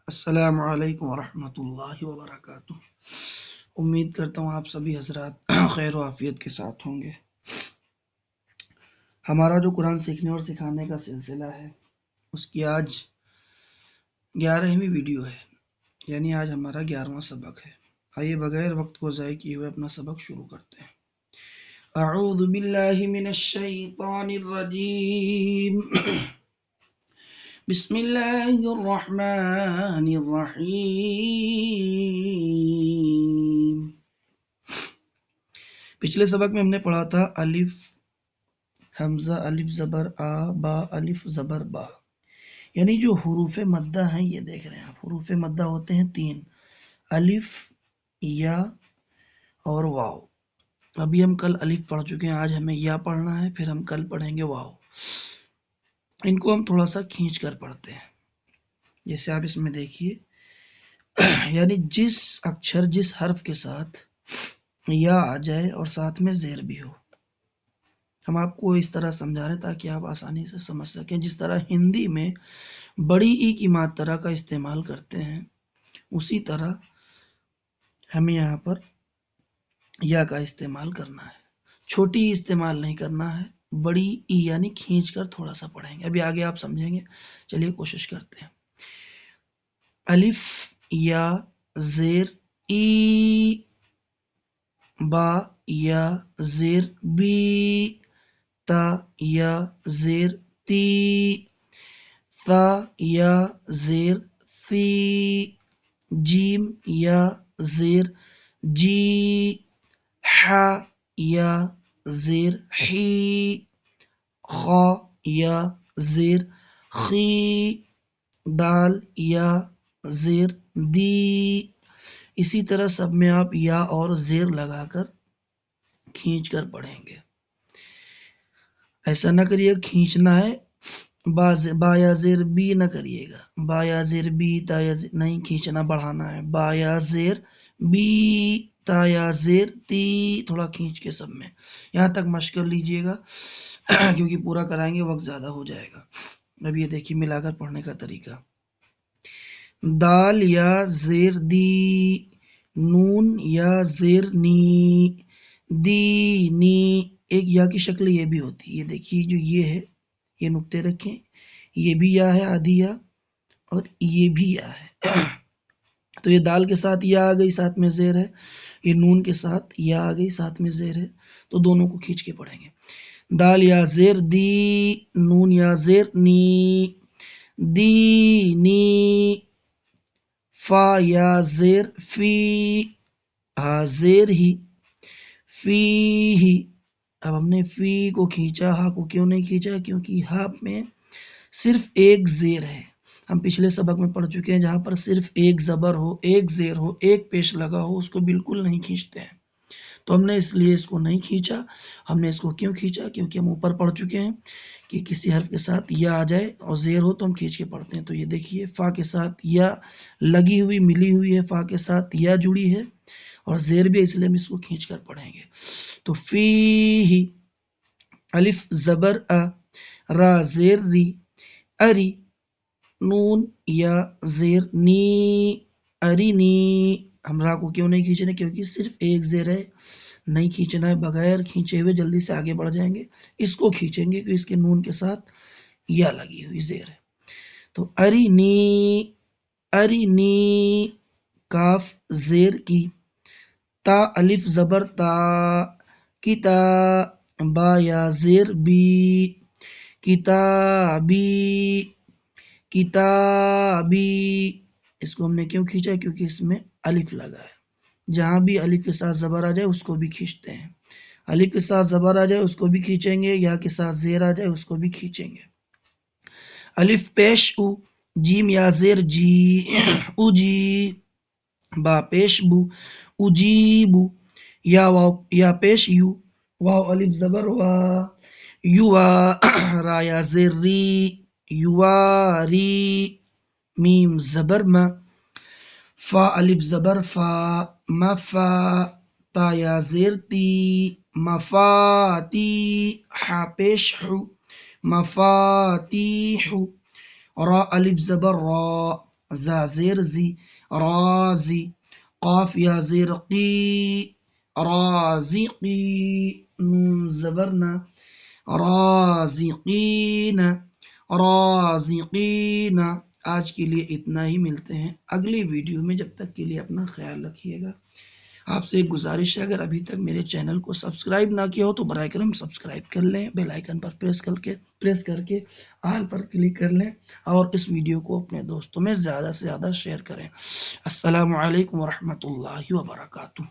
السلام علیکم ورحمۃ اللہ وبرکاتہ۔ امید کرتا ہوں آپ سبھی حضرات خیر و عافیت کے ساتھ ہوں گے۔ ہمارا جو قرآن سیکھنے اور سکھانے کا سلسلہ ہے اس کی آج 11ویں ویڈیو ہے، یعنی آج ہمارا 11واں سبق ہے۔ آئیے بغیر وقت کو ضائع کیے ہوئے اپنا سبق شروع کرتے ہیں۔ اعوذ باللہ من الشیطان الرجیم، بسم اللہ الرحمن الرحیم۔ پچھلے سبق میں ہم نے پڑھا تھا الف حمزہ الف زبر آ با الف زبر با، یعنی جو حروف مدہ ہیں یہ دیکھ رہے ہیں آپ، حروف مدہ ہوتے ہیں 3: الف، یا اور واو۔ ابھی ہم کل الف پڑھ چکے ہیں، آج ہمیں یا پڑھنا ہے، پھر ہم کل پڑھیں گے واو۔ ان کو ہم تھوڑا سا کھینچ کر پڑھتے ہیں، جیسے آپ اس میں دیکھیے، یعنی جس اکشر جس حرف کے ساتھ یا آ جائے اور ساتھ میں زیر بھی ہو، ہم آپ کو اس طرح سمجھا رہے ہیں تاکہ آپ آسانی سے سمجھ سکیں۔ جس طرح ہندی میں بڑی ای کی ماترا کا استعمال کرتے ہیں، اسی طرح ہمیں یہاں پر یا کا استعمال کرنا ہے، چھوٹی ای استعمال نہیں کرنا ہے، بڑی ای یعنی کھینچ کر تھوڑا سا پڑھیں گے۔ ابھی آگے آپ سمجھیں گے، چلیے کوشش کرتے ہیں۔ الف یا زیر ای، با یا زیر بی، تا یا زیر تی، ثا یا زیر ثی، جیم یا زیر جی، ح یا زیر حی، خا یا زیر خی، دال یا زیر دی۔ اسی طرح سب میں آپ یا اور زیر لگا کر کھینچ کر پڑھیں گے۔ ایسا نہ کریے کھینچنا ہے، با یا زیر بی نہ کریے گا، با یا زیر بی تا یا زیر نہیں کھینچنا، بڑھانا ہے، با یا زیر بی تا یا زیر تی، تھوڑا کھینچ کے سب میں، یہاں تک مشق کر لیجئے گا کیونکہ پورا کرائیں گے وقت زیادہ ہو جائے گا۔ اب یہ دیکھیے ملا کر پڑھنے کا طریقہ: دال یا زیر دی، نون یا زیر نی، دی نی۔ ایک یا کی شکل یہ بھی ہوتی ہے، یہ دیکھیے جو یہ ہے، یہ نقطے رکھیں، یہ بھی یا ہے آدھی یا، اور یہ بھی یا ہے تو یہ دال کے ساتھ یا آ گئی، ساتھ میں زیر ہے، یہ نون کے ساتھ یا آ گئی، ساتھ میں زیر ہے، تو دونوں کو کھینچ کے پڑھیں گے۔ دال یا زیر دی، نون یا زیر نی، دی نی، فا یا زیر فی، زیر ہی، فی ہی۔ اب ہم نے فی کو کھینچا، ہا کو کیوں نہیں کھینچا؟ کیونکہ ہا میں صرف ایک زیر ہے۔ ہم پچھلے سبق میں پڑھ چکے ہیں جہاں پر صرف ایک زبر ہو، ایک زیر ہو، ایک پیش لگا ہو، اس کو بالکل نہیں کھینچتے ہیں، تو ہم نے اس لیے اس کو نہیں کھینچا۔ ہم نے اس کو کیوں کھینچا؟ کیونکہ ہم اوپر پڑھ چکے ہیں کہ کسی حرف کے ساتھ یا آ جائے اور زیر ہو تو ہم کھینچ کے پڑھتے ہیں۔ تو یہ دیکھیے فا کے ساتھ یا لگی ہوئی ملی ہوئی ہے، فا کے ساتھ یا جڑی ہے اور زیر بھی، اس لیے ہم اس کو کھینچ کر پڑھیں گے۔ تو فی ہی، الف زبر ا، را زیر ری، اری، نون یا زیر نی، ارینی۔ ہم را کو کیوں نہیں کھینچ رہے؟ کیونکہ صرف ایک زیر ہے، نہیں کھینچنا ہے، بغیر کھینچے ہوئے جلدی سے آگے بڑھ جائیں گے۔ اس کو کھینچیں گے کہ اس کے نون کے ساتھ یا لگی ہوئی زیر ہے۔ تو ارینی، ارینی، کاف زیر کی، تا الف زبر تا، کتا، با یا زیر بی، کتابی، کتابی۔ اس کو ہم نے کیوں کھینچا؟ کیونکہ اس میں الف لگا ہے، جہاں بھی الف کے ساتھ زبر آ جائے اس کو بھی کھینچتے ہیں، الف کے ساتھ زبر آ جائے اس کو بھی کھینچیں گے، یا کے ساتھ زیر آ جائے اس کو بھی کھینچیں گے۔ الف پیش او، جیم یا زیر جی، او جی، با پیش بو، اجیبو، یا واو یا پیش یو، واو الف زبر وا، یوا، را یا زیر ری، یواری، میم زبر ما، فا الف زبر فا، مفا، تا یا زیر تی، مفاتی، حا پیش حو، مفاتیح، را الف زبر را، زا زیر زی رازی، قاف یا زیر قی رازقی، نون زبرنا رازقین رازقین۔ آج کے لیے اتنا ہی، ملتے ہیں اگلی ویڈیو میں، جب تک کے لیے اپنا خیال رکھیے گا۔ آپ سے ایک گزارش ہے، اگر ابھی تک میرے چینل کو سبسکرائب نہ کیا ہو تو براہ کرم سبسکرائب کر لیں، بیل آئیکن پر پریس کر کے آل پر کلک کر لیں، اور اس ویڈیو کو اپنے دوستوں میں زیادہ سے زیادہ شیئر کریں۔ السلام علیکم ورحمۃ اللہ وبرکاتہ۔